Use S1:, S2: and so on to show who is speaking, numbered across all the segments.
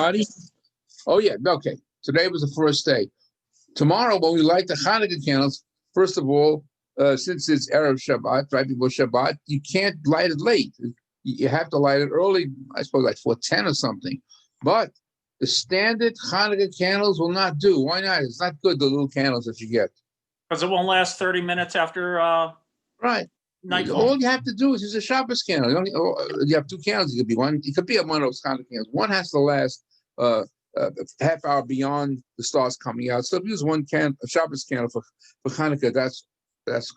S1: Everybody? Oh, yeah. Okay. Today was the first day. Tomorrow, when we light the Hanukkah candles, first of all, since it's Erev Shabbat, right before Shabbat, you can't light it late. You have to light it early, I suppose like 4:10 or something. But the standard Hanukkah candles will not do. Why not? It's not good, the little candles that you get.
S2: Because it won't last 30 minutes after
S1: Right.
S2: nightfall.
S1: All you have to do is use a Shabbos candle. You have two candles. It could be one. It could be one of those kind of candles. One has to last half hour beyond the stars coming out. So if you use one a Shabbos candle for Hanukkah, that's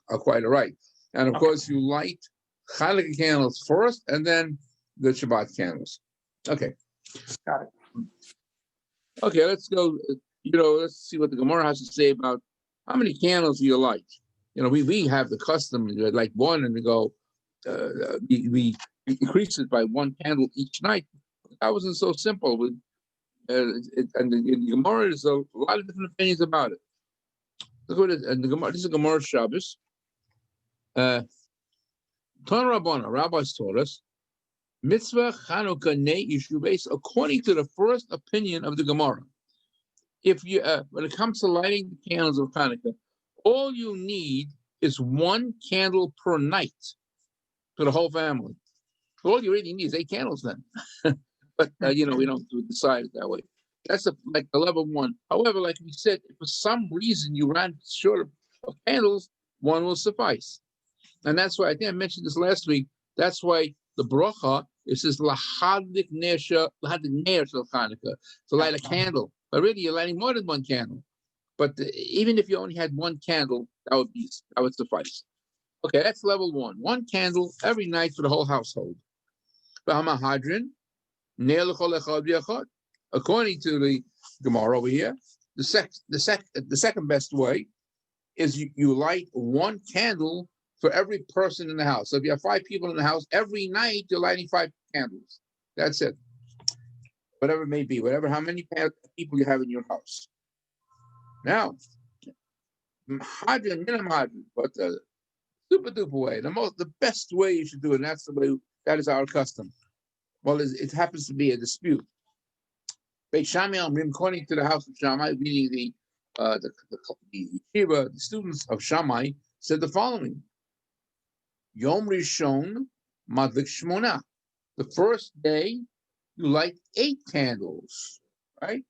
S1: quite all right. And of course, you light Hanukkah candles first, and then the Shabbat candles. Okay.
S2: Got it.
S1: Okay, let's go. Let's see what the Gemara has to say about how many candles do you light. We have the custom, like one, and we go, we increase it by one candle each night. That wasn't so simple. And in the Gemara, there's a lot of different opinions about it. Look what it is. And the Gemara, this is Gemara Shabbos. Ton Rabbana, rabbis taught us, mitzvah Chanukah ne yishubes, according to the first opinion of the Gemara. If you, when it comes to lighting the candles of Hanukkah, all you need is one candle per night for the whole family. All you really need is 8 candles then. But, we don't decide it that way. That's like the level one. However, like we said, if for some reason you ran short of candles, one will suffice. And that's why, I think I mentioned this last week, that's why the bracha, it says, Lahadik ner shel Chanukah, to light a candle. But really, you're lighting more than one candle. But even if you only had one candle, that would suffice. Okay, that's level one. One candle every night for the whole household. According to the Gemara over here, the second best way is you light one candle for every person in the house. So if you have 5 people in the house, every night you're lighting 5 candles. That's it. Whatever it may be, how many people you have in your house. Now, but the super duper way, the best way you should do it, and that's the way, that is our custom. Well, it happens to be a dispute. Beit Shammai, according to the house of Shammai, meaning the yeshiva, the students of Shammai, said the following: Yom Rishon Madlik Shmona. The first day you light 8 candles, right?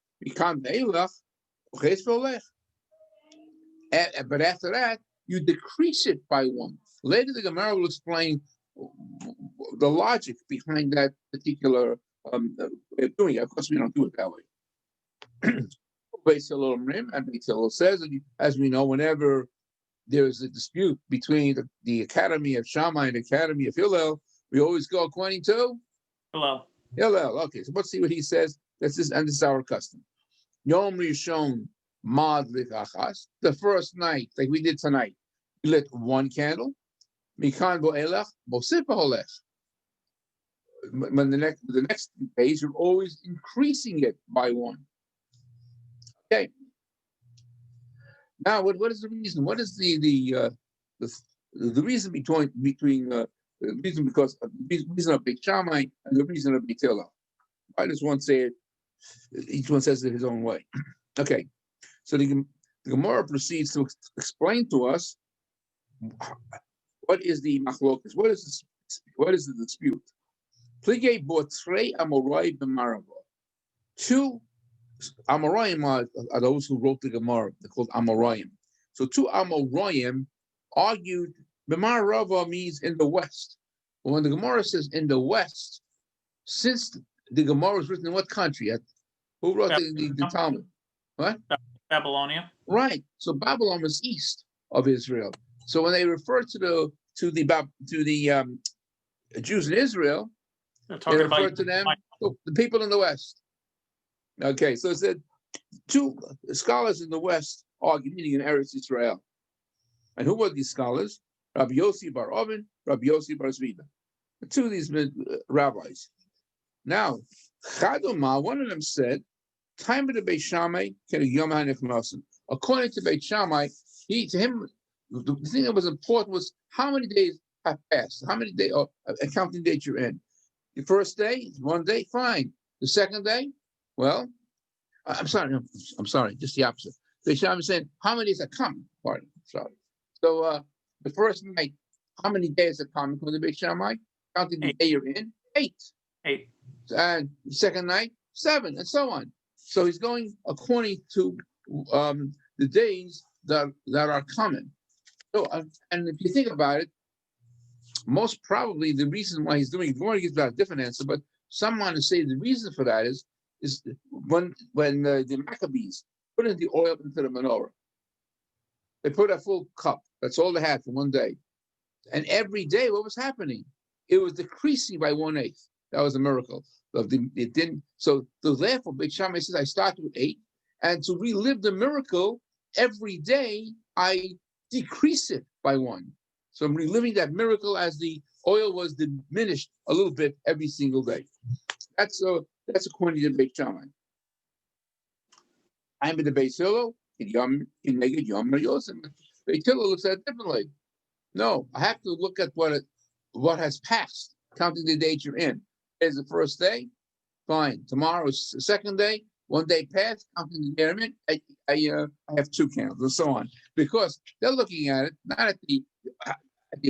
S1: But after that, you decrease it by 1. Later, the Gemara will explain the logic behind that particular way of doing it. Of course, we don't do it that way. Beis Hillel and Beis Hillel says, as we know, whenever there is a dispute between the Academy of Shammai and the Academy of Hillel, we always go according to
S2: Hillel.
S1: Okay, so let's see what he says. This is our custom. Yom Rishon Madlik Achas. The first night, like we did tonight, we lit 1 candle. Mikan Bo'elach Mosif Holech. When the next days, you're always increasing it by 1. Okay. Now, what is the reason? What is the reason between the reason of Beit Shammai and the reason of Beit Hillel? I just want to say it. Each one says it his own way. Okay. So the Gemara proceeds to explain to us what is the machlokas, what is the dispute. Pligei botrei Amorai b'marava. 2 Amoraim are those who wrote the Gemara. They're called Amoraim. So 2 Amoraim argued b'marava means in the west. But when the Gemara says in the west, since the Gemara was written in what country? Who wrote the Talmud? What?
S2: Babylonia.
S1: Right. So Babylon was east of Israel. So when they refer to the Jews in Israel, they refer to them the people in the west. Okay, so it said 2 scholars in the west argued, meaning in Eretz Israel. And who were these scholars? Rabbi Yossi bar Oven, Rabbi Yossi bar Zvida. 2 of these rabbis. Now, Chadoma, one of them said, time of the Beit Shammai, according to Beit Shammai, to him, the thing that was important was how many days have passed, how many days, accounting date you're in. The first day, 1 day, fine. The second day, Well, I'm sorry. I'm sorry. Just the opposite. Beit Shammai is saying how many days are coming. Pardon. Sorry. So the first night, how many days are coming from the Beit Shammai? Counting the
S2: 8.
S1: day you're in, 8.
S2: 8.
S1: And the second night, 7, and so on. So he's going according to the days that are coming. So, and if you think about it, most probably the reason why he's doing it, Gemara gives about a different answer, but some want to say the reason for that is when the Maccabees put in the oil into the menorah, they put a full cup. That's all they had for one day. And every day, what was happening? It was decreasing by 1/8. That was a miracle. It didn't. So therefore, Beit Shammai says, I start with 8, and to relive the miracle every day, I decrease it by 1. So I'm reliving that miracle as the oil was diminished a little bit every single day. That's according to Beit Shammai. I'm in the Beit Hillel in Neged Yom Yosem. Beit Hillel looks at it differently. No, I have to look at what has passed, counting the days you're in. Today's the first day, fine. Tomorrow is the second day. 1 day passed, counting the day I'm in. I have 2 candles and so on, because they're looking at it not at the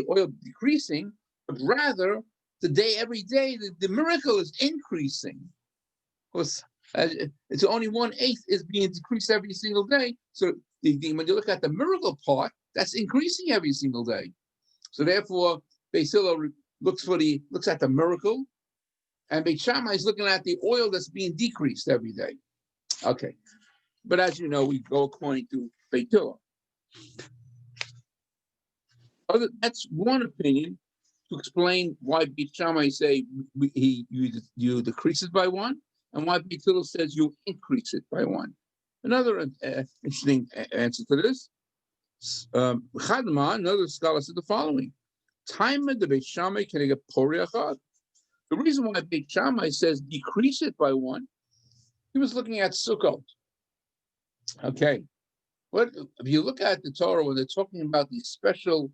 S1: oil decreasing, but rather the day every day the miracle is increasing. Because it's only 1/8 is being decreased every single day. So when you look at the miracle part, that's increasing every single day. So therefore, Beit Hillel looks at the miracle, and Beit Shammai is looking at the oil that's being decreased every day. Okay, but as you know, we go according to Beit Hillel. That's one opinion to explain why Beit Shammai say you decrease it by 1, and why Beit Hillel says you increase it by 1. Another interesting answer to this. Another scholar said the following: Time the Beit Shammai can get poriachad. The reason why Beit Shammai says decrease it by 1, he was looking at Sukkot. Okay, if you look at the Torah when they're talking about these special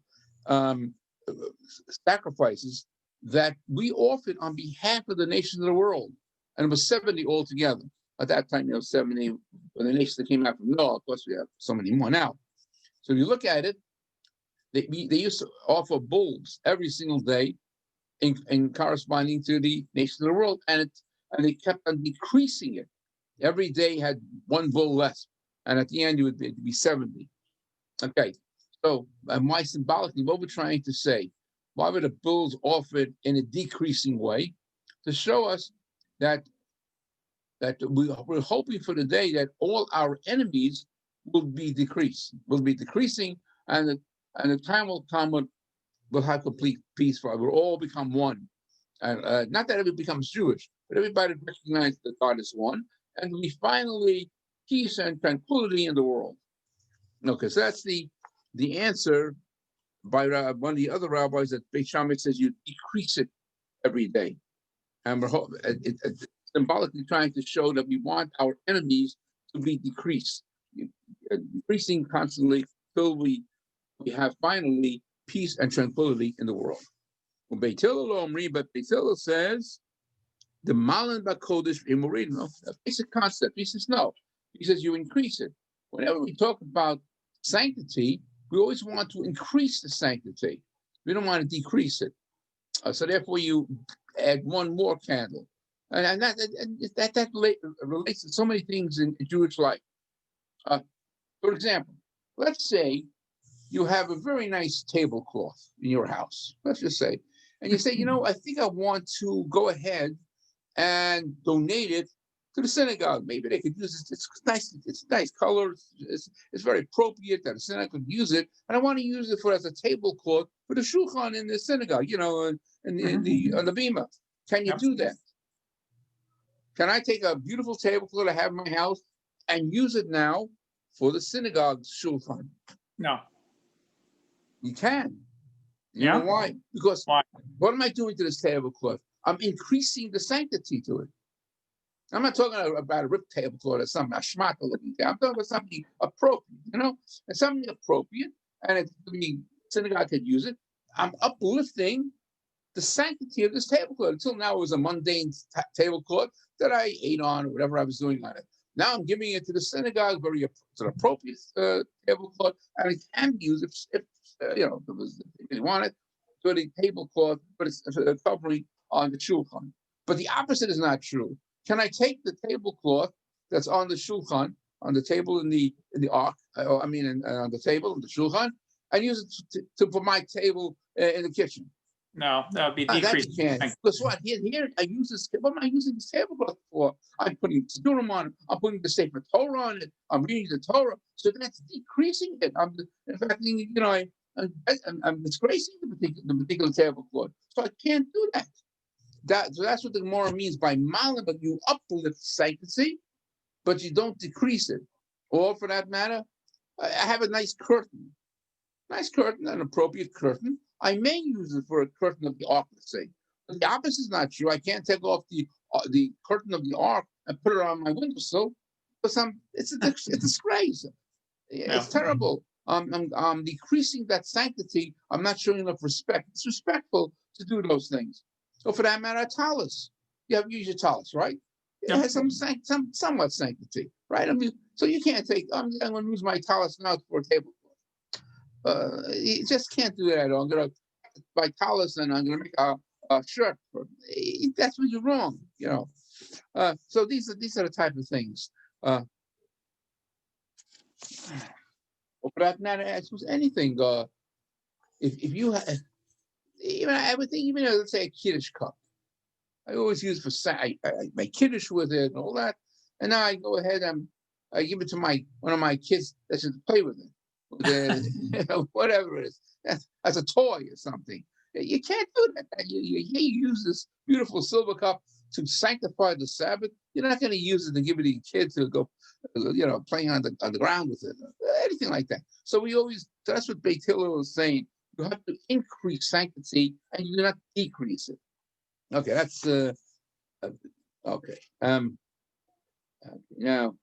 S1: sacrifices that we offered on behalf of the nations of the world, and it was 70 altogether. At that time, 70 when the nations that came out from Noah. Of course, we have so many more now. So if you look at it, they used to offer bulls every single day in corresponding to the nations of the world, and they kept on decreasing it. Every day had 1 bull less, and at the end it would be 70. Okay, so why symbolically, what we're trying to say, why were the bulls offered in a decreasing way? To show us that we're hoping for the day that all our enemies will be decreasing, and the time will come when we'll have complete peace. We'll all become one, and not that everybody becomes Jewish, but everybody recognizes that God is one, and we finally peace and tranquility in the world. Okay, so that's the answer by one of the other rabbis, that Beit Shammai says you decrease it every day, and we're symbolically trying to show that we want our enemies to be decreased, decreasing constantly till we have finally peace and tranquility in the world. When Beit Hillel says the Malan Bakodesh Imorino, a basic concept. He says no. He says you increase it. Whenever we talk about sanctity, we always want to increase the sanctity. We don't want to decrease it. So therefore, you add 1 more candle, and that relates to so many things in Jewish life. For example, let's say you have a very nice tablecloth in your house. Let's just say, and you say, I think I want to go ahead and donate it to the synagogue. Maybe they could use it. It's nice. It's nice color. It's very appropriate that the synagogue could use it. And I want to use it as a tablecloth for the shulchan in the synagogue. On the bima. Can you do that? Can I take a beautiful tablecloth I have in my house and use it now for the synagogue shulchan?
S2: No.
S1: You can. You know why? Because what am I doing to this tablecloth? I'm increasing the sanctity to it. I'm not talking about a ripped tablecloth or something, a schmata looking thing. I'm talking about something appropriate, and something appropriate, and the synagogue could use it. I'm uplifting the sanctity of this tablecloth. Until now, it was a mundane tablecloth that I ate on or whatever I was doing on it. Now I'm giving it to the synagogue, it's an appropriate tablecloth, and it can be used if you want it, for the tablecloth, but it's covering on the shulchan. But the opposite is not true. Can I take the tablecloth that's on the shulchan, on the table in the ark, on the table in the shulchan, and use it for my table in the kitchen?
S2: No, that would be
S1: That
S2: decreased.
S1: you can't. Guess what? Here I use this. What am I using this tablecloth for? I'm putting Sidurim on it. I'm putting the Sefer Torah on it. I'm reading the Torah. So that's decreasing it. In fact, I'm disgracing the particular tablecloth. So I can't do that. So that's what the Gemara means by malam, but you uplift sanctity, but you don't decrease it. Or for that matter, I have a nice curtain, an appropriate curtain. I may use it for a curtain of the ark, let's say. But the opposite is not true. I can't take off the curtain of the ark and put it on my windowsill because it's a disgrace. It's terrible. I'm decreasing that sanctity. I'm not showing enough respect. It's respectful to do those things. So for that matter, a talus. You have to use your talus, right? It has some somewhat sanctity, right? So you can't take. I'm going to use my talus now for a tablecloth. You just can't do that at all. I'm going to buy talus and I'm going to make a shirt. That's when you're wrong, So these are the type of things. Or for that matter, I suppose anything. If you have, I would think, let's say a kiddush cup. I always use for I make kiddush with it and all that. And now I go ahead and I give it to one of my kids that should play with it. Whatever it is, as a toy or something. You can't do that. You use this beautiful silver cup to sanctify the Sabbath. You're not going to use it to give it to your kid to go, playing on the ground with it, anything like that. So that's what Beit Hillel was saying. You have to increase sanctity and you do not decrease it. Okay, that's okay. Now,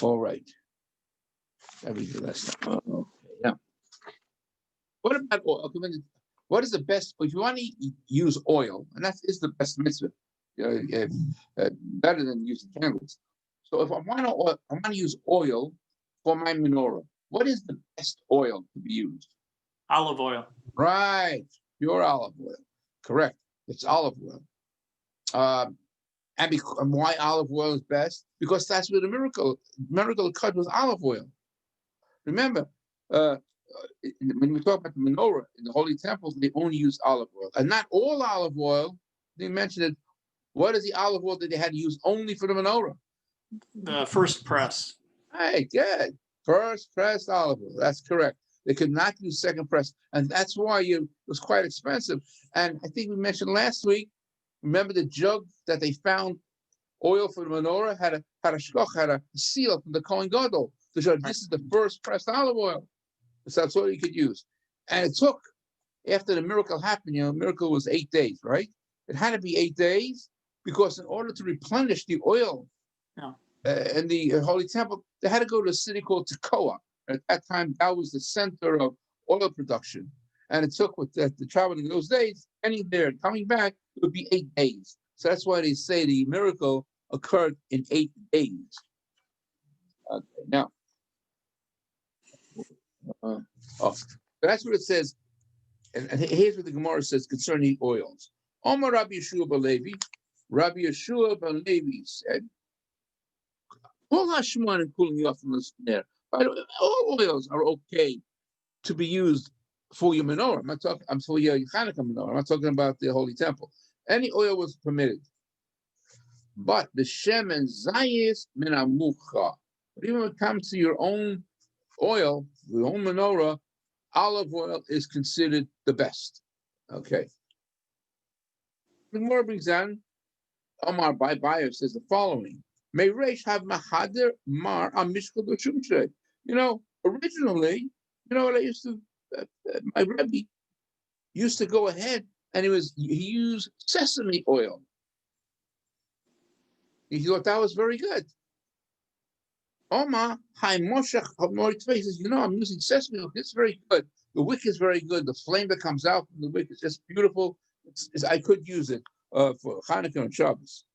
S1: all right. Okay. Now, what about oil? What is the best? If you want to use oil, and that is the best mitzvah, better than using candles. So if I want to use oil for my menorah, what is the best oil to be used?
S2: Olive oil.
S1: Right, pure olive oil. Correct. It's olive oil. And why olive oil is best? Because that's where the miracle occurred was olive oil. Remember, when we talk about the menorah in the holy temples, they only use olive oil, and not all olive oil. They mentioned it. What is the olive oil that they had to use only for the menorah?
S2: The first press.
S1: Hey, good. First press olive oil. That's correct. They could not use second press, and that's why it was quite expensive. And I think we mentioned last week. Remember the jug that they found oil for the menorah had a seal from the Kohen Gadol to show this is the first pressed olive oil. So that's all you could use. And it took, after the miracle happened, the miracle was 8 days, right? It had to be 8 days because in order to replenish the oil in the Holy Temple, they had to go to a city called Tekoa. At that time, that was the center of oil production. And it took, with the traveling in those days, getting there and coming back, it would be 8 days. So that's why they say the miracle occurred in 8 days. Okay, now, that's what it says. And here's what the Gemara says concerning oils. Omar Rabbi Yeshua ben Levi, Rabbi Yeshua ben Levi said, all Hashman and cooling you off from this there. All oils are okay to be used for your menorah. I'm for your Hanukkah menorah. I'm not talking about the Holy Temple. Any oil was permitted. But the Shem and Zayis min amucha. But even when it comes to your own oil, your own menorah, olive oil is considered the best. Okay. The Gemara brings down, Omar Bayer says the following. May Reish have mahader mar amishkal b'shumshay. Originally, what I used to, my Rabbi used to go ahead and he used sesame oil. He thought that was very good. Omar, hi Moshe, says, I'm using sesame oil. It's very good. The wick is very good. The flame that comes out from the wick is just beautiful. I could use it for Hanukkah and Shabbos.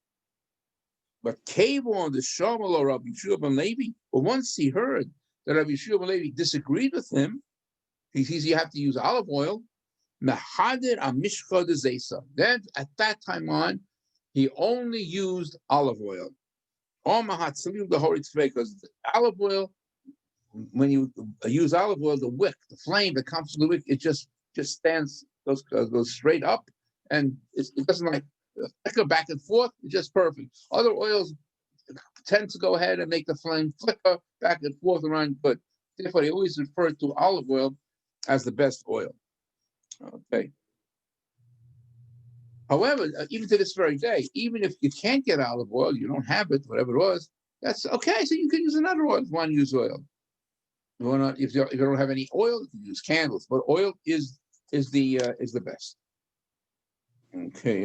S1: But cave on the Shamal or Rabbi Yeshua ben Levi, but once he heard that Rabbi Yeshua ben Levi disagreed with him, he sees you have to use olive oil. Then at that time on, he only used olive oil. Because olive oil, when you use olive oil, the wick, the flame that comes from the wick, it just stands, goes straight up, and it doesn't like flicker back and forth. It's just perfect. Other oils tend to go ahead and make the flame flicker back and forth around, but therefore they always refer to olive oil as the best oil. Okay. However, even to this very day, even if you can't get olive oil, you don't have it, whatever it was, that's okay. So you can use another oil if you want to use oil. If you don't have any oil, you can use candles. But oil is the best. Okay.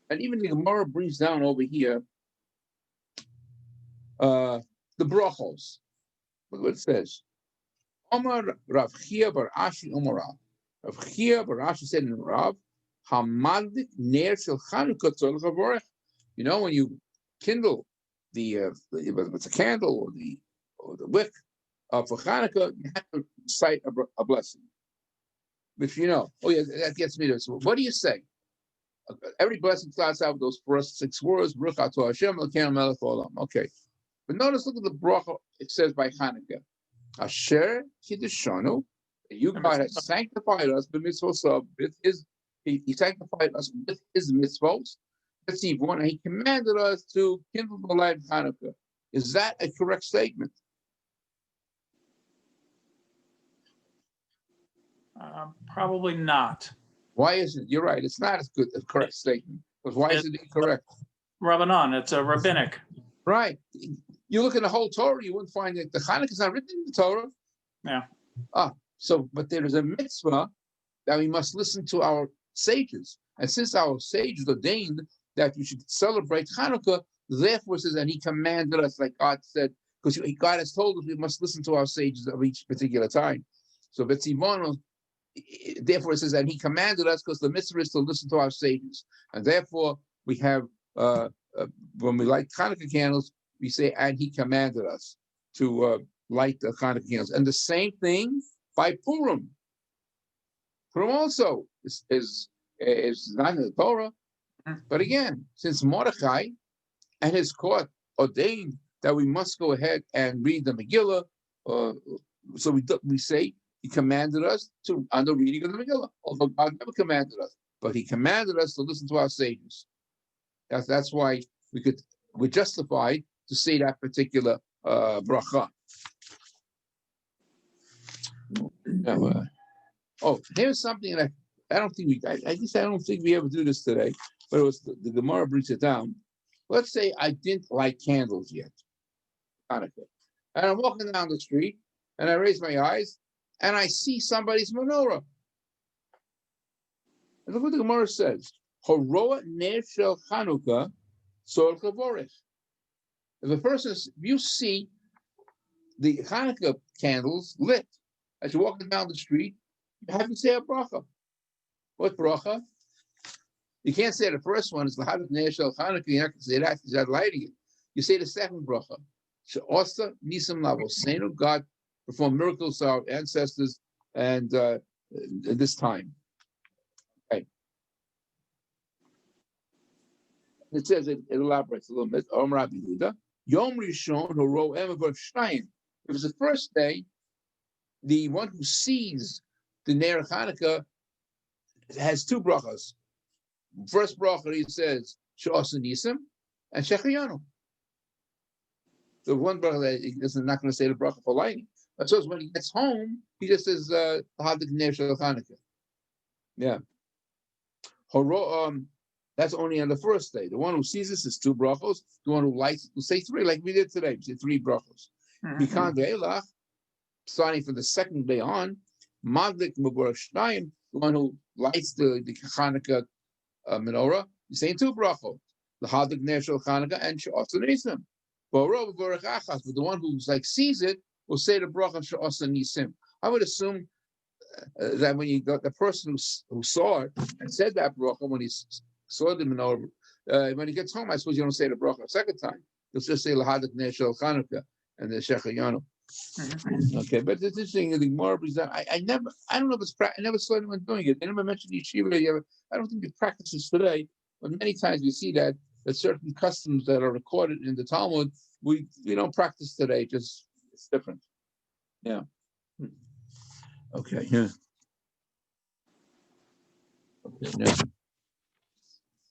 S1: And even the Gemara brings down over here the brachos. Look what it says. Omar Rav Chia bar Ashi Omar. Rav Chia bar Ashi said in Rav, Hamadik ner shel Chanukah tzorich havorech. You know, when you kindle it's a candle or the wick for Chanukah, you have to recite a blessing. Which you know, oh yeah, that gets me to. So what do you say? Every blessing starts out with those first 6 words, Baruch Atah Hashem Elokeinu melech haolam. Okay. But notice, look at the bracha it says by Chanukah. Asher Kiddushanu, you God has sanctified us with his he sanctified us with his mitzvos. Let's see, and he commanded us to kindle the light of Hanukkah. Is that a correct statement?
S2: Probably not.
S1: Why is it? You're right. It's not a correct statement. But why is it incorrect?
S2: Rabbanon, it's a rabbinic.
S1: Right. You look in the whole Torah, you wouldn't find that the Hanukkah is not written in the Torah.
S2: Yeah.
S1: But there is a mitzvah that we must listen to our sages. And since our sages ordained that we should celebrate Hanukkah, therefore it says, and he commanded us, like God said, because God has told us we must listen to our sages of each particular time. So Betzivon, therefore it says, and he commanded us, because the mitzvah is to listen to our sages. And therefore we have, when we light Hanukkah candles, we say, and he commanded us to light the Hanukkah candles. And the same thing by Purim. Purim also is not in the Torah. But again, since Mordechai and his court ordained that we must go ahead and read the Megillah, so we say he commanded us to on the reading of the Megillah. Although God never commanded us, but he commanded us to listen to our sages. That's why we're justified to say that particular bracha. Here's something that I don't think we ever do this today, but it was the Gemara brings it down. Let's say I didn't light candles yet, Hanukkah, and I'm walking down the street and I raise my eyes and I see somebody's menorah. And look what the Gemara says: Horoa ner shel Chanukah tzorich havorech. If you see the Hanukkah candles lit as you're walking down the street, you have to say a bracha. What bracha? You can't say the first one is L'Hadat Ner Shel Chanukah. You're not going to say that because you're not lighting it. You say the second bracha. She'osa Nisam Lavosenu. God performed miracles to our ancestors and this time. Okay. It says it elaborates a little bit. Om Rabbi Huda. Yom Rishon Horo Emavar Shnayim. If it's the first day, the one who sees the Ner Chanukah has 2 brachas. First bracha he says She'osa Nisim and Shechayanu. The one bracha that he is not going to say the bracha for lighting. So when he gets home, he just says Hadik Ner Shel Chanukah. Yeah. That's only on the first day. The one who sees this is 2 brachos. The one who lights will say 3, like we did today. We say 3 brachos. Bikan ve'elach, starting from the second day on, Madlik Mubarak Shnayim, the one who lights the Chanukah menorah, you're saying 2 brachos. The Hadik Ner Shel Chanukah and She'osa Nisim. But the one who's like sees it will say the bracha she'asa nisim. I would assume that when you got the person who saw it and said that bracha when he saw the menorah, when he gets home, I suppose you don't say the bracha a second time. You'll just say lahadak neshel Chanukah and the shechayanu. Okay, but it's interesting. The Gemara is that I don't know if it's I never saw anyone doing it. They never mentioned yeshiva. I don't think we practice this today, but many times we see that certain customs that are recorded in the Talmud we don't practice today. Just it's different. Yeah. Okay. Yeah. Okay. Yeah.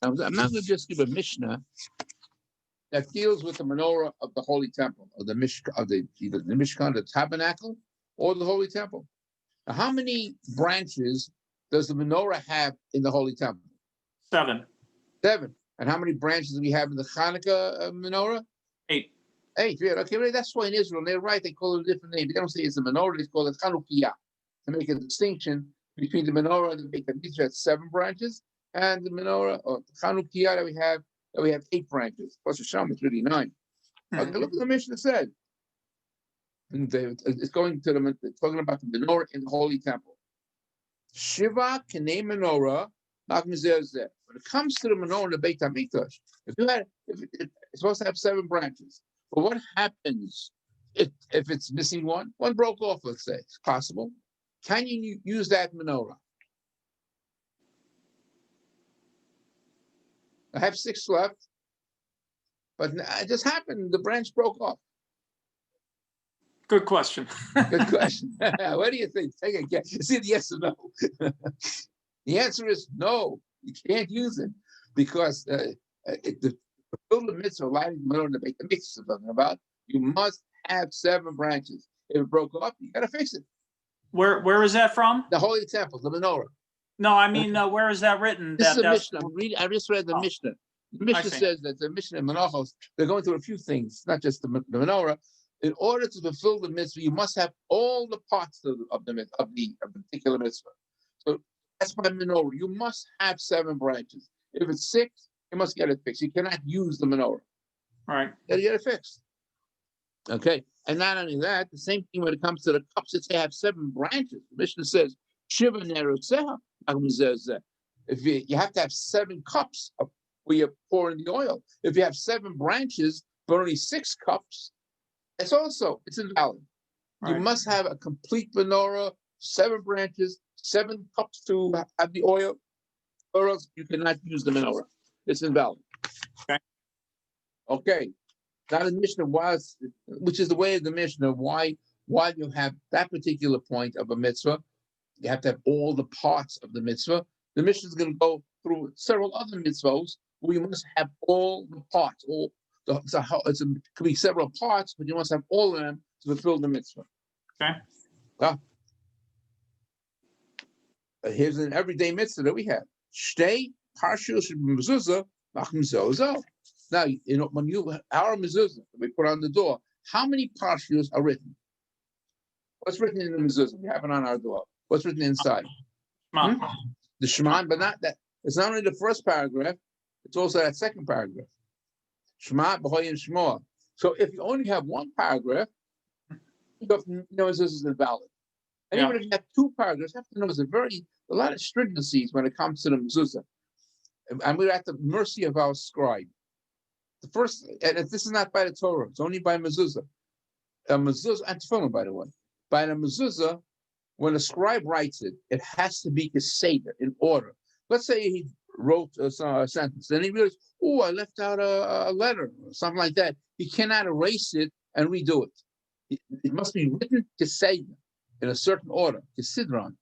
S1: I'm not going to just give a Mishnah that deals with the menorah of the Holy Temple, or the Mishkan, of either the Mishkan, the Tabernacle, or the Holy Temple. Now, how many branches does the menorah have in the Holy Temple?
S2: 7.
S1: 7. And how many branches do we have in the Hanukkah menorah?
S2: 8.
S1: 8. Yeah. Okay. Well, that's why in Israel they're right. They call it a different name. They don't say it's a menorah. They call it Chanukiah to make a distinction between the menorah and the Beit HaMikdash has 7 branches, and the menorah or the Chanukiah that we have 8 branches. Plus Hashem is really 9. Okay, look what the Mishnah said. And it's going to it's talking about the menorah in the Holy Temple. Shiva K'nei menorah not mizeh. When it comes to the menorah in the Beit HaMikdash, if it's supposed to have 7 branches, but what happens if it's missing one? One broke off, let's say. It's possible. Can you use that menorah? I have 6 left, but it just happened. The branch broke off.
S2: Good question.
S1: Good question. What do you think? Take a guess. Is it yes or no? The answer is no. You can't use it because the fulfill the mitzvah, lighting the menorah in the Beit HaMikdash talking about, you must have 7 branches. If it broke off, you got to fix it.
S2: Where is that from?
S1: The Holy Temple, the menorah.
S2: No, I mean, where is that written?
S1: This is a Mishnah. I just read the Mishnah. The Mishnah says that the Mishnah and Menachos, they're going through a few things, not just the menorah. In order to fulfill the mitzvah, you must have all the parts of the particular mitzvah. So that's why menorah. You must have 7 branches. If it's 6, you must get it fixed. You cannot use the menorah.
S2: Right.
S1: You gotta get it fixed. Okay. And not only that, the same thing when it comes to the cups, that they have 7 branches. The Mishnah says, Shiva neroseha. If you have to have 7 cups where you pour in the oil. If you have 7 branches, but only 6 cups, it's invalid. Right. You must have a complete menorah, 7 branches, 7 cups to have the oil, or else you cannot use the menorah. It's invalid. Okay. Now the Mishnah which is the way of the Mishnah, why you have that particular point of a mitzvah, you have to have all the parts of the mitzvah. The Mishnah is going to go through several other mitzvahs where you must have all the parts. It could be several parts, but you must have all of them to fulfill the mitzvah.
S2: Okay.
S1: Here's an everyday mitzvah that we have. Shtei Parshat mezuzah machmzozo. Now, when our mezuzah we put on the door, how many parshas are written? What's written in the mezuzah? We have it on our door. What's written inside? The Shema, but not that. It's not only the first paragraph; it's also that second paragraph. Shema, B'hoy, and Shema. So if you only have one paragraph, this is invalid. And even if you have 2 paragraphs, you have to know there's a lot of stringencies when it comes to the mezuzah, and we're at the mercy of our scribe. The first, and this is not by the Torah; it's only by mezuzah. A mezuzah, and tefillin, by the way. By the mezuzah, when a scribe writes it, it has to be geseder, in order. Let's say he wrote a sentence, then he realized, I left out a letter or something like that. He cannot erase it and redo it. It must be written geseder in a certain order, gesidron.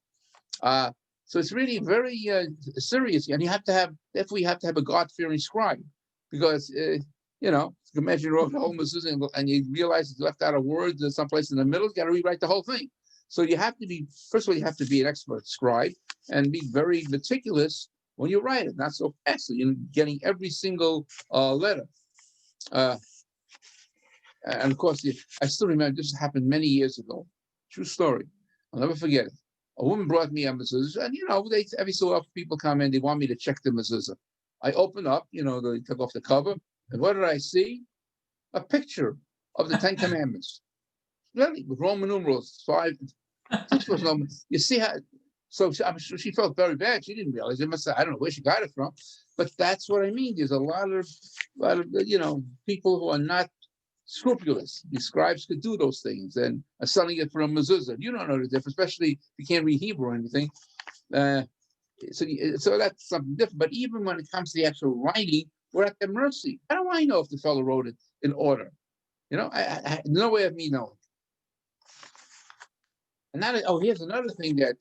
S1: So it's really very serious, and you have to have a God-fearing scribe, because you can imagine you wrote the whole mezuzah and you realize it's left out a word someplace in the middle. You got to rewrite the whole thing. So you have to be, first of all, you have to be an expert scribe and be very meticulous when you write it, not so fast. So you're getting every single letter. And of course, I still remember this happened many years ago. True story. I'll never forget it. A woman brought me a mezuzah, and every so often people come in, they want me to check the mezuzah. I open up, they took off the cover, and what did I see? a picture of the Ten Commandments, really, with Roman numerals, 5, 6 was Roman. You see how, so I'm sure she felt very bad. She didn't realize it. I don't know where she got it from, but that's what I mean. There's a lot of people who are not scrupulous. The scribes could do those things and are selling it for a mezuzah. You don't know the difference, especially if you can't read Hebrew or anything. So that's something different. But even when it comes to the actual writing, we're at their mercy. How do I know if the fellow wrote it in order? I no way of me knowing. And here's another thing that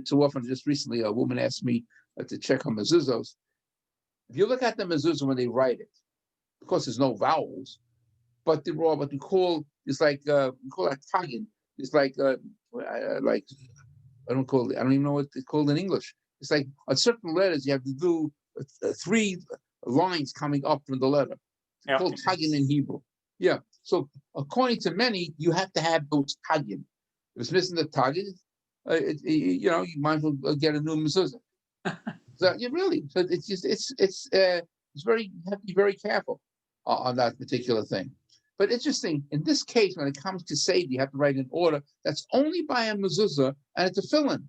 S1: too often. Just recently, a woman asked me to check on mezuzahs. If you look at the mezuzah when they write it, of course, there's no vowels, but they're all what we call, it's like we call that tagin. It's like I don't even know what it's called in English. It's like on certain letters you have to do 3 lines coming up from the letter. It's called tagin in Hebrew. Yeah. So according to many, you have to have those tagin. If it's missing the tagin, you might as well get a new mezuzah. So really, so it's very, you have to be very careful on that particular thing. But interesting, in this case, when it comes to Seder, you have to write in order. That's only by a mezuzah and it's a fill-in,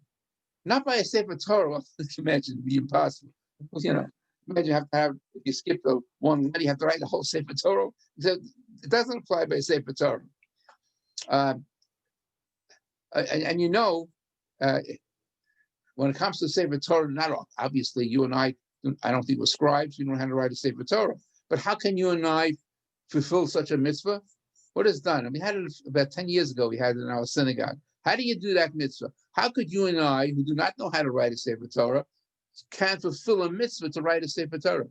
S1: not by a Sefer Torah. Well, imagine it'd be impossible. Imagine you have to have, if you skip the one letter, you have to write the whole Sefer Torah. So it doesn't apply by Sefer Torah. When it comes to Sefer Torah, not obviously you and I don't think we're scribes. We don't know how to write a Sefer Torah. But how can you and I fulfill such a mitzvah? What is done? We had it about 10 years ago. We had it in our synagogue. How do you do that mitzvah? How could you and I, who do not know how to write a Sefer Torah, can fulfill a mitzvah to write a Sefer Torah?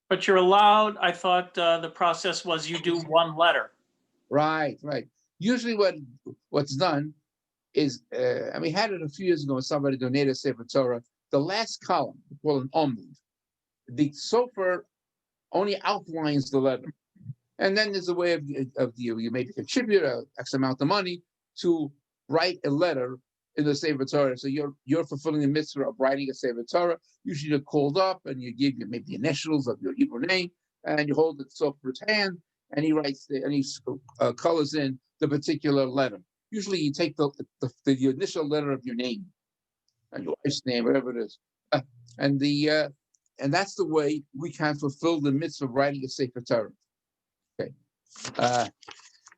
S2: But you're allowed, I thought the process was you do one letter.
S1: Right. Usually what's done is, we had it a few years ago when somebody donated a Sefer Torah. The last column, we call an omud. The sofer only outlines the letter. And then there's a way of you maybe contribute X amount of money to write a letter in the Sefer Torah. So you're fulfilling the mitzvah of writing a Sefer Torah. Usually you're called up and you give maybe the initials of your Hebrew name, and you hold the sofer's hand, and he writes and he colors in the particular letter. Usually you take the initial letter of your name and your wife's name, whatever it is, and that's the way we can fulfill the mitzvah of writing a Sefer Torah. Okay,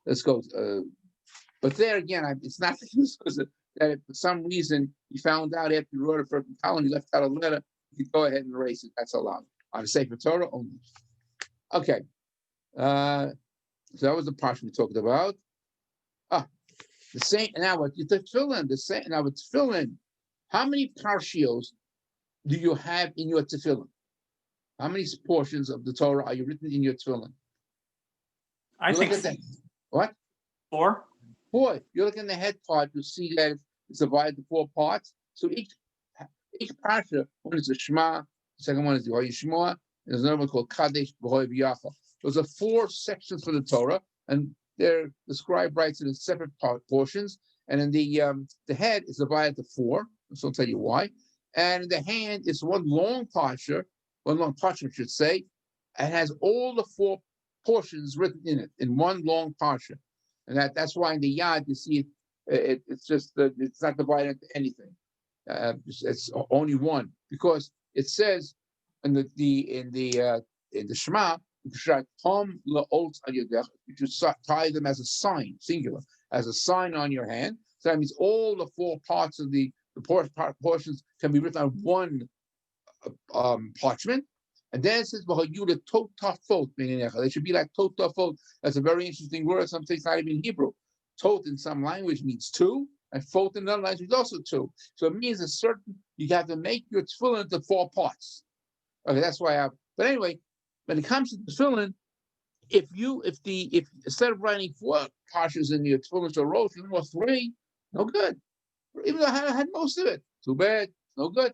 S1: let's go. But there again, it's not that if for some reason you found out after you wrote it for a column, you left out a letter, you can go ahead and erase it. That's allowed on a Sefer Torah only. Okay, so that was the Parshat we talked about. The same now. What you fill in the same now with tefillin. How many parshios do you have in your tefillin? How many portions of the Torah are you written in your tefillin?
S2: I think
S1: what?
S2: 4.
S1: 4. You look in the head part, you see that it's divided into 4 parts. So each parsha, one is the Shema, the second one is the Oyishmoa, there's another one called Kadesh B'Hoy V'Yacha. Those are 4 sections for the Torah, and the scribe writes it in separate portions, and in the head is divided into 4. So I'll tell you why. And the hand is one long parchment, I should say, and has all the 4 portions written in it in one long parchment. And that's why in the yad you see it's just it's not divided into anything. It's only one, because it says in the Shema, you should tie them as a sign, singular, as a sign on your hand. So that means all the 4 parts of the portions can be written on one parchment. And then it says, they should be like totafot. That's a very interesting word. Something it's not even Hebrew. Tot in some language means 2, and fot in another language is also 2. So it means you have to make your tefillin into 4 parts. Okay, that's why but anyway, when it comes to tefillin, if instead of writing 4 parshas in your tefillin to row, you wrote 3, no good. Even though I had most of it, too bad, no good.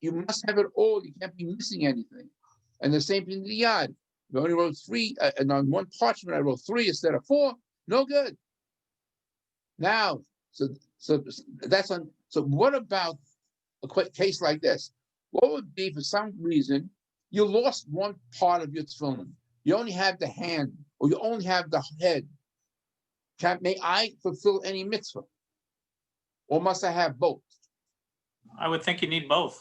S1: You must have it all. You can't be missing anything. And the same thing in the yad. You only wrote 3, and on one parchment I wrote 3 instead of 4. No good. Now, so that's on. So what about a case like this? What would be, for some reason, you lost one part of your tefillin? you only have the hand, or you only have the head. May I fulfill any mitzvah? Or must I have both?
S2: I would think you need both.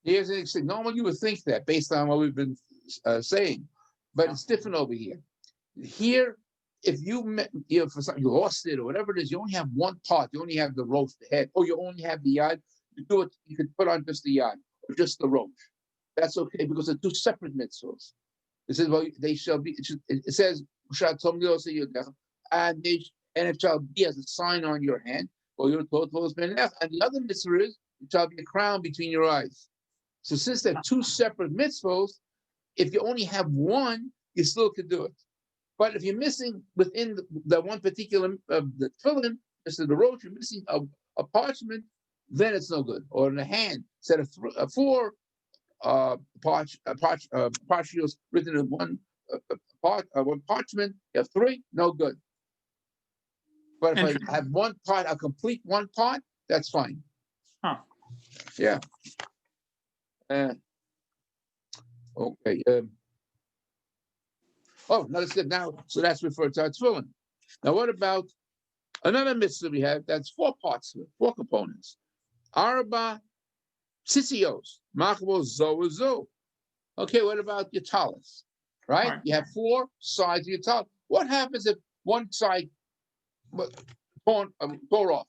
S1: Here's an example. Normally you would think that based on what we've been saying, but it's different over here. Here, if for something you lost it or whatever it is, you only have one part. You only have the roach, the head, or you only have the yad. You do it. You could put on just the yad or just the roach. That's okay because they're two separate mitzvahs. It says, well, they shall be. It says, and it shall be as a sign on your hand, or your total. And the other mitzvah is, it shall be a crown between your eyes. So since they're two separate mitzvahs, if you only have one, you still could do it. But if you're missing within the one particular the tefillin, just the roach, you're missing a parchment, then it's no good. Or in the hand, instead of four parchments written in one parchment, you have three, no good. But if I have one part, a complete one part, that's fine.
S2: Huh.
S1: Yeah. Okay. Oh, no, that's good. Now, so that's referred to our tefillin. Now, what about another mitzvah we have? That's four parts, four components. Arba tzitzios, machbo zo zo. Okay, what about your talis? Right? You have four sides of your talis. What happens if one side tore off?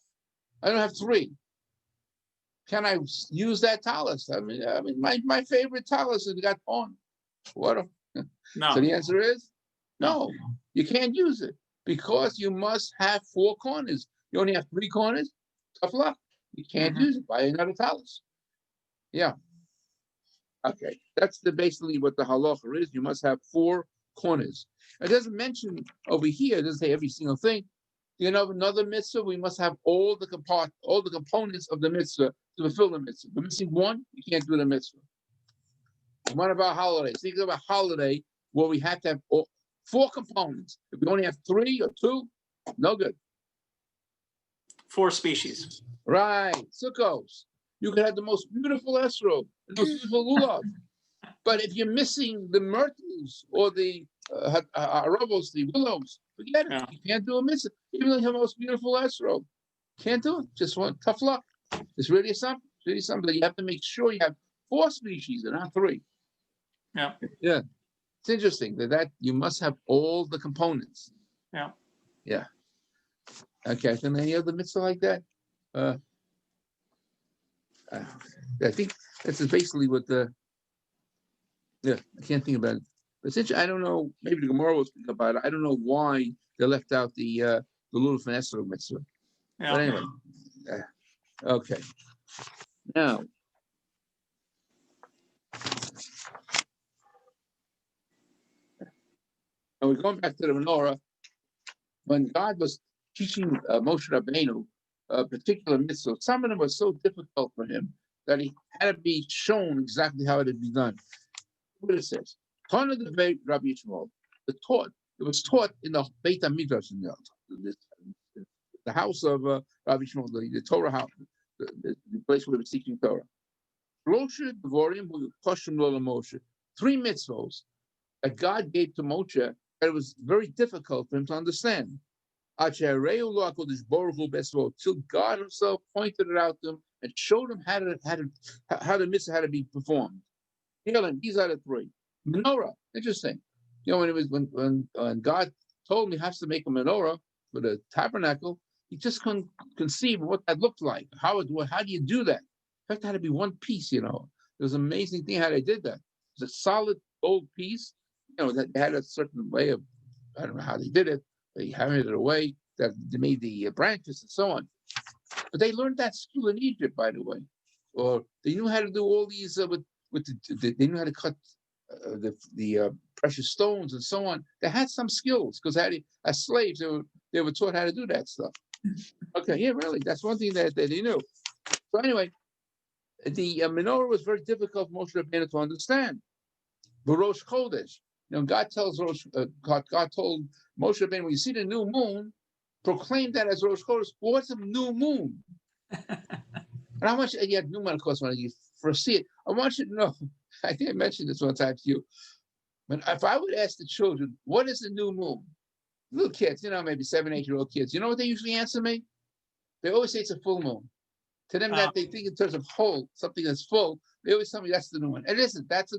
S1: I don't have three. Can I use that talis? I mean, my favorite talis has got torn. What?
S2: No.
S1: So the answer is no. You can't use it because you must have four corners. You only have three corners. Tough luck. You can't use it. Buy another talis. Yeah. Okay. That's basically what the halacha is. You must have four corners. It doesn't mention over here. It doesn't say every single thing. You know, another mitzvah, we must have all the components of the mitzvah to fulfill the mitzvah. If we're missing one, you can't do the mitzvah. What about holidays? Think about holiday where we have to have four components. If we only have three or two, no good.
S2: Four species.
S1: Right. Sukkos. You can have the most beautiful esrog, the most beautiful lulav. But if you're missing the myrtles or the arabos, the willows, forget it. Yeah. You can't do a mitzvah. Even though you have the most beautiful esrog. Can't do it. Just one tough luck. It's really something. It's really something. You have to make sure you have four species and not three.
S2: Yeah.
S1: Yeah. It's interesting that you must have all the components.
S2: Yeah.
S1: Yeah. Okay. Can any other mitzvah like that? I think that's basically what I can't think about it. But since I don't know, maybe the Gemara will speak about it. I don't know why they left out the Lulav and Esrog mitzvah. Yeah. But anyway. Okay. Now. And we're going back to the menorah. When God was teaching Moshe Rabbeinu a particular mitzvah, some of them were so difficult for him that he had to be shown exactly how it had been done. What it says, Tana the Beit Rabbi Shmuel, it was taught in the Beit HaMidrash, in the house of Rabbi Shmuel, the Torah house, the place where they were teaching Torah. Three mitzvahs that God gave to Moshe that it was very difficult for him to understand. Till God Himself pointed it out to him and showed him how the mitzvah had to be performed. These are the three. Menorah, interesting. You know, when God told me he has to make a menorah for the tabernacle, he just couldn't conceive what that looked like. How do you do that? In fact, it had to be one piece. You know, it was an amazing thing how they did that. It was a solid gold piece. You know, that they had a certain way of, I don't know how they did it. They hammered it away. That they made the branches and so on. But they learned that skill in Egypt, by the way. Or they knew how to do all these they knew how to cut the precious stones and so on. They had some skills because as slaves they were taught how to do that stuff. Okay, yeah, really, that's one thing that they knew. So anyway, the menorah was very difficult for Moshe Rabbeinu to understand. But Rosh Chodesh, you know, God told Moshe Rabbeinu, when you see the new moon, proclaim that as Rosh Chodesh. Well, what's a new moon? And how much? You had new moon, of course, when you first see it. I want you to know. I think I mentioned this one time to you. But if I would ask the children, what is the new moon? Little kids, maybe 7, 8-year-old kids, you know what they usually answer me? They always say it's a full moon. To them, that they think in terms of whole, something that's full, they always tell me that's the new one. It isn't. That's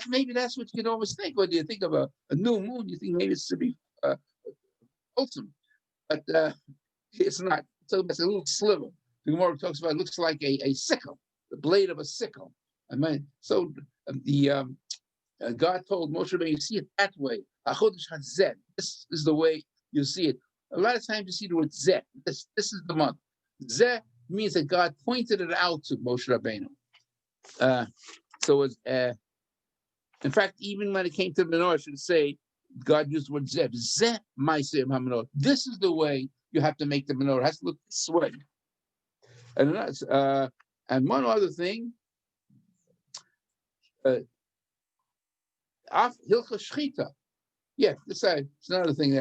S1: maybe that's what you can always think when you think of a new moon. You think maybe it's to be wholesome, but it's not. So it's a little sliver. The Gemara talks about it looks like a sickle, the blade of a sickle. I mean, so God told Moshe Rabbeinu, you see it that way. This is the way you see it. A lot of times you see the word Zeh. This is the month. Zeh means that God pointed it out to Moshe Rabbeinu. So it's, in fact, even when it came to the menorah, I should say, God used the word Zeh. Zeh ma'aseh hamenorah. This is the way you have to make the menorah. It has to look this way. And one other thing, Hilchah Shechita. Yeah, it's another thing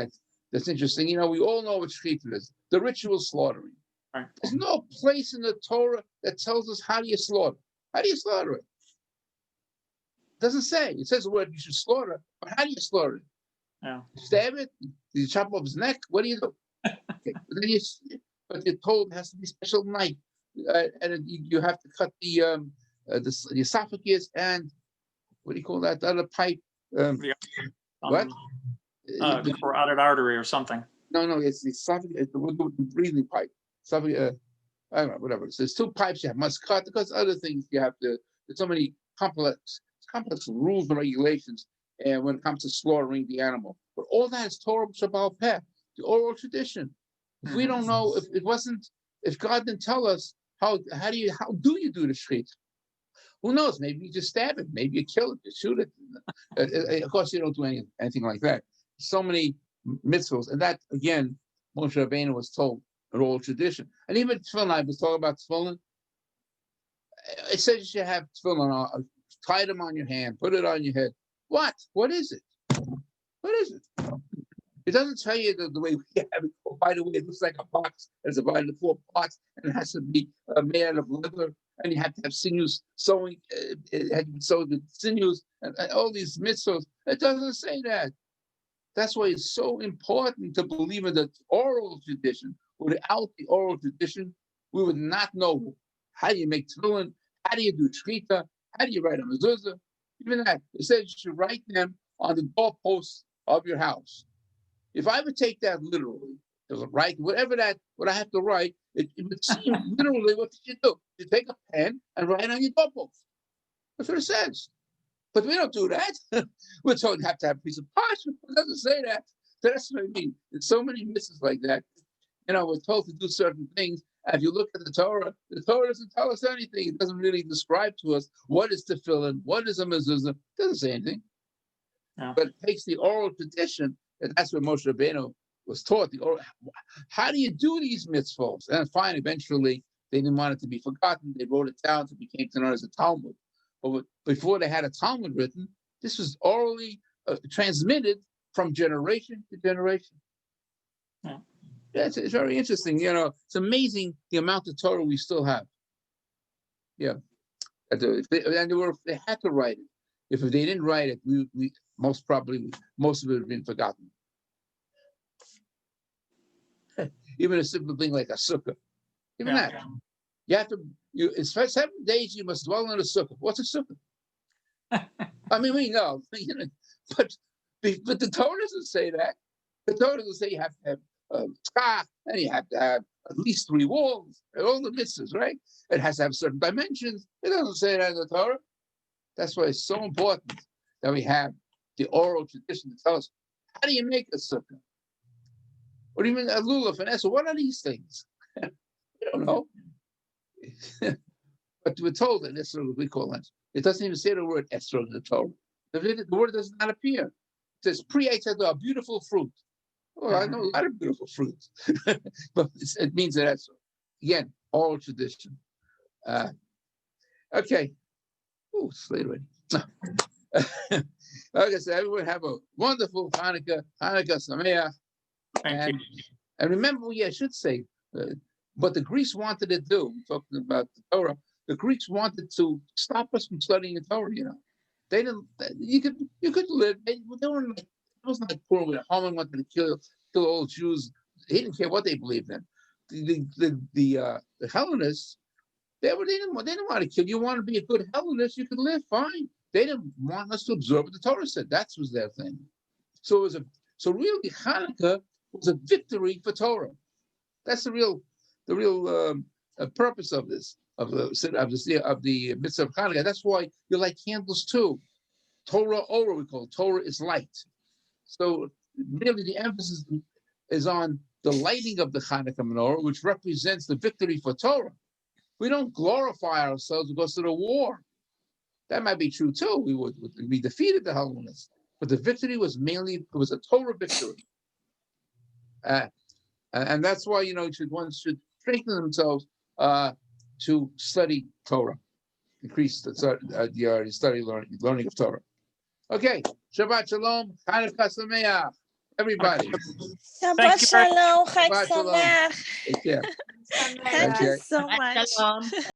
S1: that's interesting. We all know what Shechita is, the ritual slaughtering.
S2: Right.
S1: There's no place in the Torah that tells us how do you slaughter. How do you slaughter it? It doesn't say. It says the word you should slaughter, but how do you slaughter it?
S2: Yeah.
S1: You stab it? Do you chop off his neck? What do you do? Okay. But you're told it has to be a special knife, and you have to cut the esophagus and what do you call that? The other pipe. What?
S2: Carotid artery or something.
S1: No, it's the esophagus. It's the breathing pipe. Esophagus. I don't know, whatever. So there's 2 pipes you must cut because other things you have to. There's so many complex rules and regulations, and when it comes to slaughtering the animal, but all that is Torah Shabbal Peh, the oral tradition. If we don't know, if God didn't tell us how do you do the shechit? Who knows? Maybe you just stab it. Maybe you kill it. You shoot it. Of course, you don't do anything like that. So many mitzvahs, and that again, Moshe Rabbeinu was told an oral tradition. And even tefillin, I was talking about tefillin. It says you should have tefillin, tie them on your hand, put it on your head. What? What is it? What is it? It doesn't tell you the way we have it. Oh, by the way, it looks like a box. It's divided into 4 parts, and it has to be made out of leather, and you have to have sinews sewing. It had to be sewed with sinews, and all these mitzvahs. It doesn't say that. That's why it's so important to believe in the oral tradition. Without the oral tradition, we would not know how do you make tefillin, how do you do shechita, how do you write a mezuzah. Even that, it says you should write them on the doorposts of your house. If I would take that literally, write what I have to write, it would seem literally what did you do? You take a pen and write on your doorpost. That's what it says. But we don't do that. We're told you have to have a piece of parchment. It doesn't say that. So that's what I mean. There's so many misses like that. We're told to do certain things. And if you look at the Torah doesn't tell us anything. It doesn't really describe to us what is tefillin, what is a mezuzah. It doesn't say anything. No. But it takes the oral tradition, and that's what Moshe Rabbeinu was taught. How do you do these mitzvahs? And finally, eventually, they didn't want it to be forgotten. They wrote it down, so it became known as a Talmud. But before they had a Talmud written, this was orally transmitted from generation to generation. Yeah. It's very interesting. It's amazing the amount of Torah we still have. Yeah. They had to write it. If they didn't write it, we most of it would have been forgotten. Even a simple thing like a sukkah. Even that. You have to, it's 7 days you must dwell in a sukkah. What's a sukkah? I mean, we know, but the Torah doesn't say that. The Torah doesn't say you have to have tzkach, and you have to have at least 3 walls, and all the mitzvahs, right? It has to have certain dimensions. It doesn't say that in the Torah. That's why it's so important that we have the oral tradition to tell us, how do you make a sukkah? What do you mean a lulav and esrog? What are these things? We don't know. But we're told that esrog, we call it. It doesn't even say the word esrog in the Torah. The word does not appear. It says pre-Eitzah, a beautiful fruit. Well, I know a lot of beautiful fruits, but it means that esrog. Again, oral tradition. Okay. Oh, it's late already. Like I said, everyone have a wonderful Hanukkah Sameach. And remember, I should say, what the Greeks wanted to do, talking about the Torah, the Greeks wanted to stop us from studying the Torah, They didn't. You could live. They weren't like, it wasn't like Purim where Haman wanted to kill all Jews. He didn't care what they believed in. The Hellenists, they didn't want to kill you. Want to be a good Hellenist, you could live fine. They didn't want us to absorb what the Torah said. That was their thing. So really Hanukkah was a victory for Torah. That's the real purpose of this of the mitzvah of Hanukkah. That's why you light candles too. Torah Ora, we call it. Torah is light. So really the emphasis is on the lighting of the Hanukkah menorah, which represents the victory for Torah. We don't glorify ourselves because of the war. That might be true too. We defeated the Hellenists, but the victory was mainly a Torah victory, and that's why one should strengthen themselves to study Torah, increase the study learning of Torah. Okay, Shabbat Shalom, Hanukkah Sameach, everybody.
S3: Shabbat Shalom, Chag
S1: Shabbat Shalom.
S3: Sameach.
S1: Take care.
S3: Thank you
S1: Okay.
S3: so much.